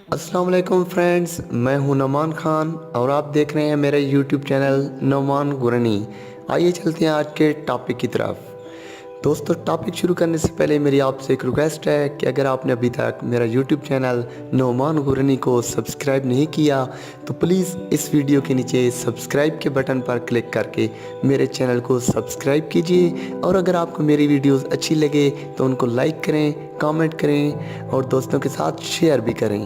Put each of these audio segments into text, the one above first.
السلام علیکم فرینڈز، میں ہوں نعمان خان اور آپ دیکھ رہے ہیں میرا یوٹیوب چینل نعمان گورنی۔ آئیے چلتے ہیں آج کے ٹاپک کی طرف۔ دوستو، ٹاپک شروع کرنے سے پہلے میری آپ سے ایک ریکویسٹ ہے کہ اگر آپ نے ابھی تک میرا یوٹیوب چینل نعمان گورنی کو سبسکرائب نہیں کیا تو پلیز اس ویڈیو کے نیچے سبسکرائب کے بٹن پر کلک کر کے میرے چینل کو سبسکرائب کیجئے، اور اگر آپ کو میری ویڈیوز اچھی لگے تو ان کو لائک کریں، کامنٹ کریں اور دوستوں کے ساتھ شیئر بھی کریں۔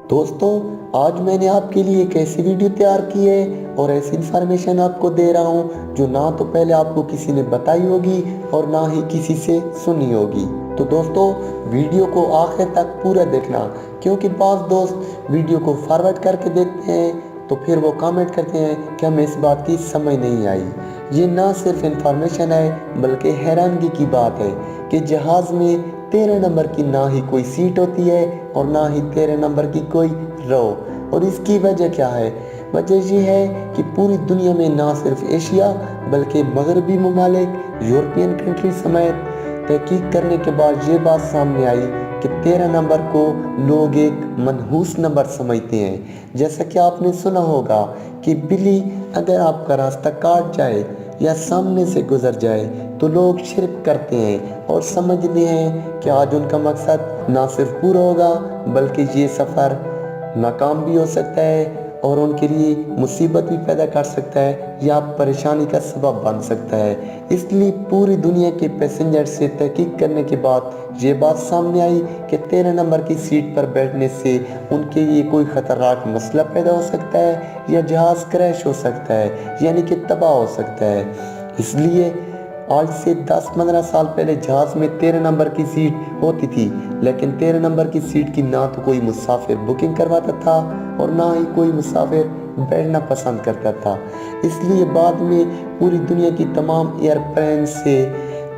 دوستو، آج میں نے آپ کے لیے ایک ایسی ویڈیو تیار کی ہے اور ایسی انفارمیشن آپ کو دے رہا ہوں جو نہ تو پہلے آپ کو کسی نے بتائی ہوگی اور نہ ہی کسی سے سنی ہوگی۔ تو دوستو، ویڈیو کو آخر تک پورا دیکھنا، کیونکہ بعض دوست ویڈیو کو فارورڈ کر کے دیکھتے ہیں تو پھر وہ کامنٹ کرتے ہیں کہ ہمیں اس بات کی سمجھ نہیں آئی۔ یہ نہ صرف انفارمیشن ہے بلکہ حیرانگی کی بات ہے کہ جہاز میں 13 نمبر کی نہ ہی کوئی سیٹ ہوتی ہے اور نہ ہی 13 نمبر کی کوئی رو۔ اور اس کی وجہ کیا ہے؟ وجہ یہ ہے کہ پوری دنیا میں نہ صرف ایشیا بلکہ مغربی ممالک، یورپین کنٹری سمیت تحقیق کرنے کے بعد یہ بات سامنے آئی کہ 13 نمبر کو لوگ ایک منحوس نمبر سمجھتے ہیں۔ جیسا کہ آپ نے سنا ہوگا کہ بلی اگر آپ کا راستہ کاٹ جائے یا سامنے سے گزر جائے تو لوگ شرک کرتے ہیں اور سمجھتے ہیں کہ آج ان کا مقصد نہ صرف پورا ہوگا بلکہ یہ سفر ناکام بھی ہو سکتا ہے اور ان کے لیے مصیبت بھی پیدا کر سکتا ہے یا پریشانی کا سبب بن سکتا ہے۔ اس لیے پوری دنیا کے پیسنجر سے تحقیق کرنے کے بعد یہ بات سامنے آئی کہ 13 نمبر کی سیٹ پر بیٹھنے سے ان کے لیے کوئی خطرناک مسئلہ پیدا ہو سکتا ہے یا جہاز کریش ہو سکتا ہے، یعنی کہ تباہ ہو سکتا ہے۔ اس لیے آج سے 10-15 سال پہلے جہاز میں 13 نمبر کی سیٹ ہوتی تھی، لیکن 13 نمبر کی سیٹ کی نہ تو کوئی مسافر بکنگ کرواتا تھا اور نہ ہی کوئی مسافر بیٹھنا پسند کرتا تھا۔ اس لیے بعد میں پوری دنیا کی تمام ایئر پلین سے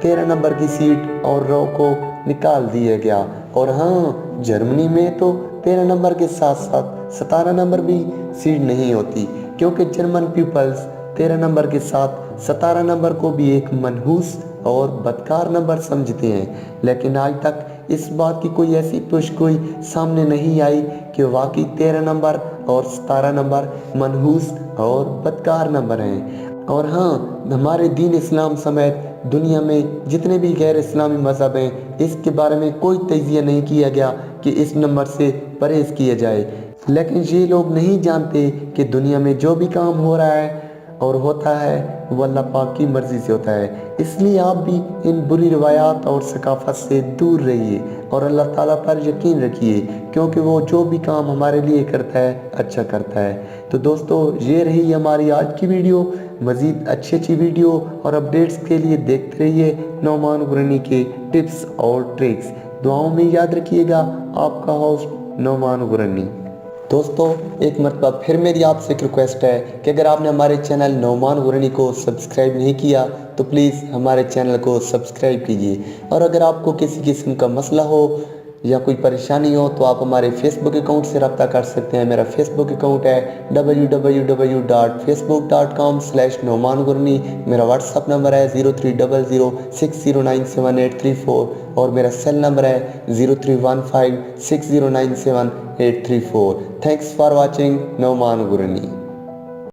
13 نمبر کی سیٹ اور رو کو نکال دیا گیا۔ اور ہاں، جرمنی میں تو 13 نمبر کے ساتھ ساتھ 17 نمبر بھی سیٹ نہیں ہوتی، کیونکہ جرمن پیپلز 13 نمبر کے ساتھ 17 نمبر کو بھی ایک منحوس اور بدکار نمبر سمجھتے ہیں۔ لیکن آج تک اس بات کی کوئی ایسی پیشگوئی سامنے نہیں آئی کہ واقعی 13 نمبر اور 17 نمبر منحوس اور بدکار نمبر ہیں۔ اور ہاں، ہمارے دین اسلام سمیت دنیا میں جتنے بھی غیر اسلامی مذہب ہیں، اس کے بارے میں کوئی تجزیہ نہیں کیا گیا کہ اس نمبر سے پرہیز کیا جائے۔ لیکن یہ لوگ نہیں جانتے کہ دنیا میں جو بھی کام ہو رہا ہے اور ہوتا ہے وہ اللہ پاک کی مرضی سے ہوتا ہے۔ اس لیے آپ بھی ان بری روایات اور ثقافت سے دور رہیے اور اللہ تعالیٰ پر یقین رکھیے، کیونکہ وہ جو بھی کام ہمارے لیے کرتا ہے اچھا کرتا ہے۔ تو دوستو، یہ رہی ہماری آج کی ویڈیو۔ مزید اچھی ویڈیو اور اپڈیٹس کے لیے دیکھتے رہیے نعمان گورنی کے ٹپس اور ٹرکس۔ دعاؤں میں یاد رکھیے گا، آپ کا ہوسٹ نعمان گورنی۔ دوستو، ایک مرتبہ پھر میری آپ سے ایک ریکویسٹ ہے کہ اگر آپ نے ہمارے چینل نعمان گورنی کو سبسکرائب نہیں کیا تو پلیز ہمارے چینل کو سبسکرائب کیجئے، اور اگر آپ کو کسی قسم کا مسئلہ ہو یا کوئی پریشانی ہو تو آپ ہمارے فیس بک اکاؤنٹ سے رابطہ کر سکتے ہیں۔ میرا فیس بک اکاؤنٹ ہے www.facebook.com/نعمان گورنی۔ میرا واٹس ایپ نمبر ہے 0300609784 اور میرا سیل نمبر ہے 0315609784۔ Thanks for watching Noman گورنی۔